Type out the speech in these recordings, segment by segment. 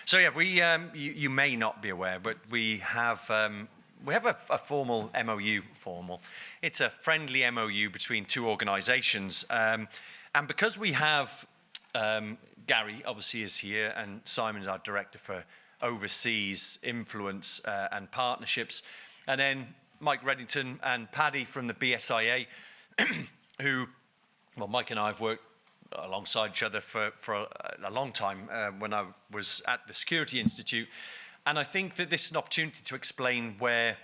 So yeah, you may not be aware, but we have a formal MOU. It's a friendly MOU between two organisations, and because we have Gary obviously is here, and Simon's our director for overseas influence and partnerships, and then Mike Reddington and Paddy from the BSIA, who, well, Mike and I have worked alongside each other for a long time when I was at the Security Institute. And I think that this is an opportunity to explain where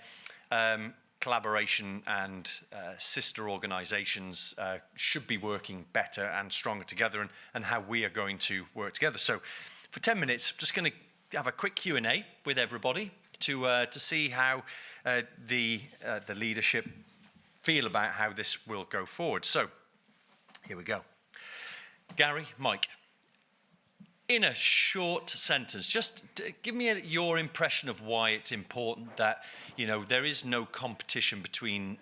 collaboration and sister organisations should be working better and stronger together, and how we are going to work together. So for 10 minutes, I'm just going to have a quick Q&A with everybody to see how the leadership feel about how this will go forward. So here we go. Gary, Mike, in a short sentence, just give me your impression of why it's important that, you know, there is no competition between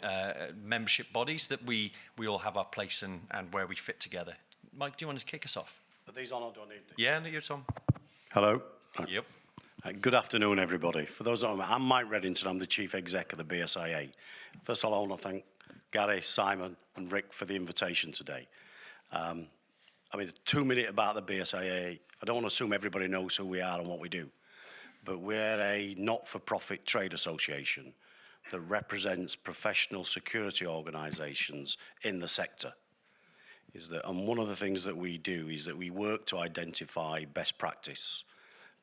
membership bodies, that we all have our place and where we fit together. Mike, do you want to kick us off? Are these on or do I need them? Yeah, you're on. Hello. Yep. Good afternoon, everybody. For those of you, I'm Mike Reddington. I'm the Chief Exec of the BSIA. First of all, I want to thank Gary, Simon and Rick for the invitation today. I mean, 2 minutes about the BSIA. I don't want to assume everybody knows who we are and what we do, but we're a not-for-profit trade association that represents professional security organisations in the sector. And one of the things that we do is that we work to identify best practice,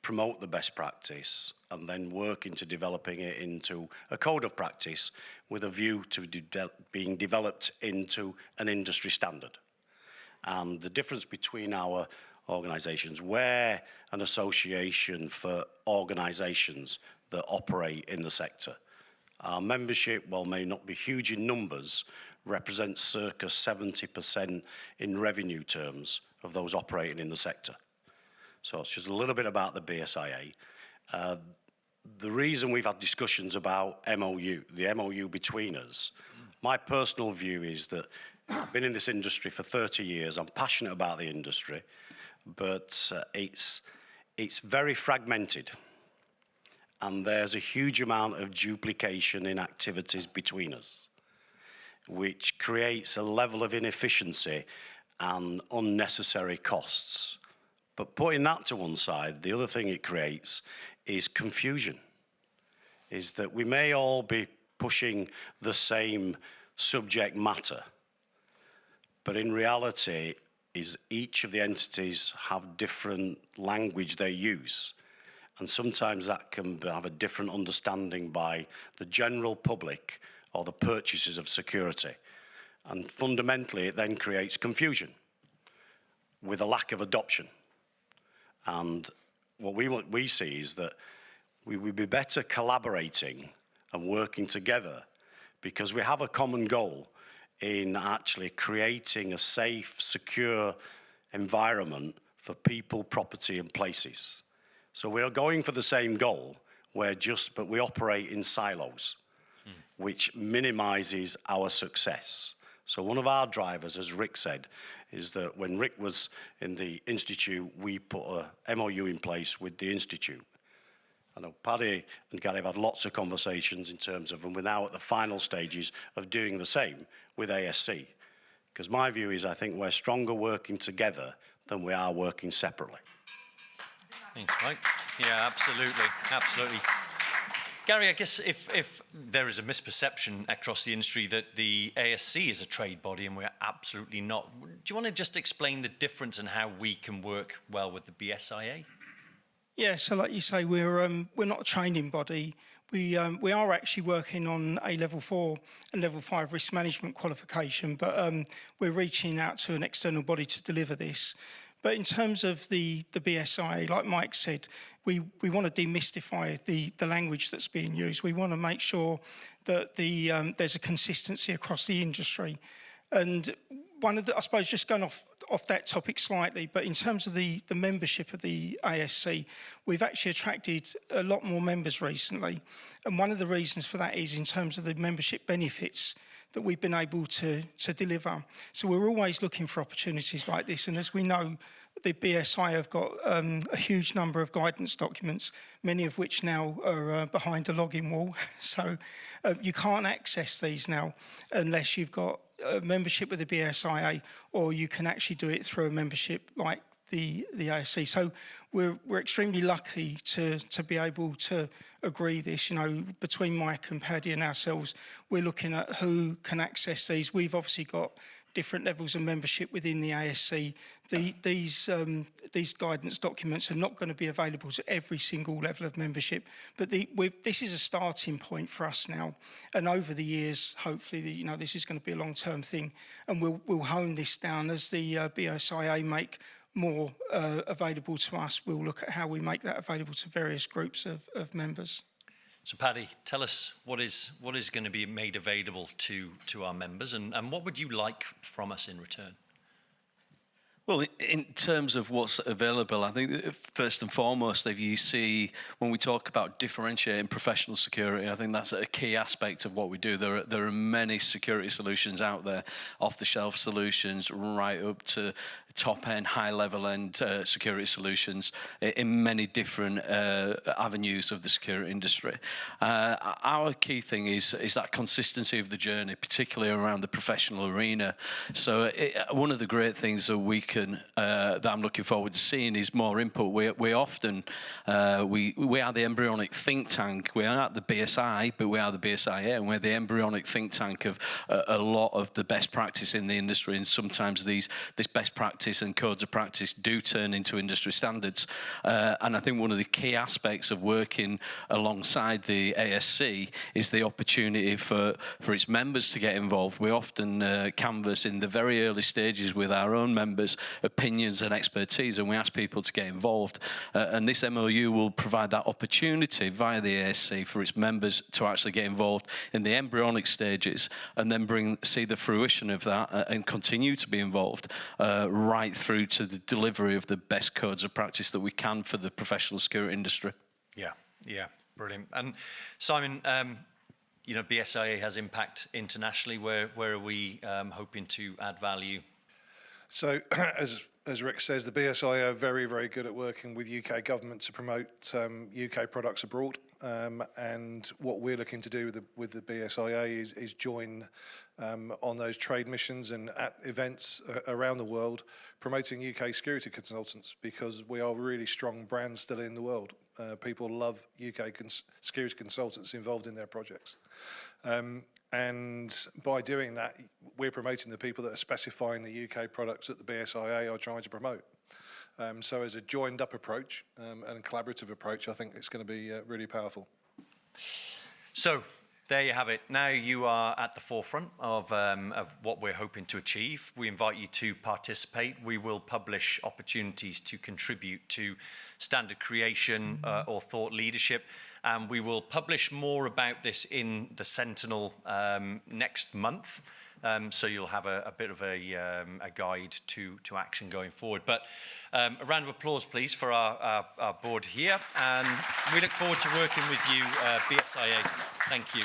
promote the best practice, and then work into developing it into a code of practice with a view to being developed into an industry standard. And the difference between our organisations, we're an association for organisations that operate in the sector. Our membership, while may not be huge in numbers, represents circa 70% in revenue terms of those operating in the sector. So it's just a little bit about the BSIA. The reason we've had discussions about the MOU between us, my personal view is that I've been in this industry for 30 years. I'm passionate about the industry, but it's very fragmented. And there's a huge amount of duplication in activities between us, which creates a level of inefficiency and unnecessary costs. But putting that to one side, the other thing it creates is confusion, is that we may all be pushing the same subject matter, but in reality, is each of the entities have different language they use. And sometimes that can have a different understanding by the general public or the purchasers of security. And fundamentally, it then creates confusion with a lack of adoption. And what we see is that we would be better collaborating and working together because we have a common goal in actually creating a safe, secure environment for people, property and places. So we're going for the same goal, but we operate in silos, which minimizes our success. So one of our drivers, as Rick said, is that when Rick was in the Institute, we put a MOU in place with the Institute. I know Paddy and Gary have had lots of conversations in terms of, and we're now at the final stages of doing the same with ASC. Because my view is I think we're stronger working together than we are working separately. Thanks, Mike. Yeah, absolutely, absolutely. Gary, I guess if there is a misperception across the industry that the ASC is a trade body and we're absolutely not, do you want to just explain the difference and how we can work well with the BSIA? Yeah, so like you say, we're not a training body. We are actually working on a level 4 and level 5 risk management qualification, but we're reaching out to an external body to deliver this. But in terms of the BSIA, like Mike said, we want to demystify the language that's being used. We want to make sure that there's a consistency across the industry. And one of the, I suppose, just going off off that topic slightly, but in terms of the membership of the ASC, we've actually attracted a lot more members recently. And one of the reasons for that is in terms of the membership benefits that we've been able to deliver. So we're always looking for opportunities like this. And as we know, the BSIA have got a huge number of guidance documents, many of which now are behind a login wall. So you can't access these now unless you've got a membership with the BSIA, or you can actually do it through a membership like the ASC. So we're extremely lucky to be able to agree this. You know, between Mike and Paddy and ourselves, we're looking at who can access these. We've obviously got different levels of membership within the ASC. These guidance documents are not going to be available to every single level of membership, but this is a starting point for us now. And over the years, hopefully, you know, this is going to be a long-term thing, and we'll hone this down as the BSIA make more available to us. We'll look at how we make that available to various groups of members. So Paddy, tell us what is going to be made available to our members, and what would you like from us in return? Well, in terms of what's available, I think first and foremost, if you see when we talk about differentiating professional security, I think that's a key aspect of what we do. There are many security solutions out there, off-the-shelf solutions, right up to top-end, high-level end security solutions in many different avenues of the security industry. Our key thing is that consistency of the journey, particularly around the professional arena. So one of the great things that we can, that I'm looking forward to seeing is more input. We often, we are the embryonic think tank. We are not the BSI, but we are the BSIA, and we're the embryonic think tank of a lot of the best practice in the industry, and sometimes this best practice and codes of practice do turn into industry standards. And I think one of the key aspects of working alongside the ASC is the opportunity for its members to get involved. We often canvass in the very early stages with our own members opinions and expertise, and we ask people to get involved. And this MOU will provide that opportunity via the ASC for its members to actually get involved in the embryonic stages, and then see the fruition of that and continue to be involved right through to the delivery of the best codes of practice that we can for the professional security industry. Yeah, brilliant. And Simon, you know, BSIA has impact internationally. Where are we hoping to add value? So, as Rick says, the BSIA are very, very good at working with UK government to promote UK products abroad. And what we're looking to do with the BSIA is join on those trade missions and at events around the world, promoting UK security consultants, because we are a really strong brand still in the world. People love UK security consultants involved in their projects. And by doing that, we're promoting the people that are specifying the UK products that the BSIA are trying to promote. So as a joined up approach and collaborative approach, I think it's going to be really powerful. So there you have it. Now you are at the forefront of what we're hoping to achieve. We invite you to participate. We will publish opportunities to contribute to standard creation or thought leadership. And we will publish more about this in the Sentinel next month. So you'll have a bit of a guide to action going forward. But a round of applause, please, for our board here. And we look forward to working with you, BSIA. Thank you.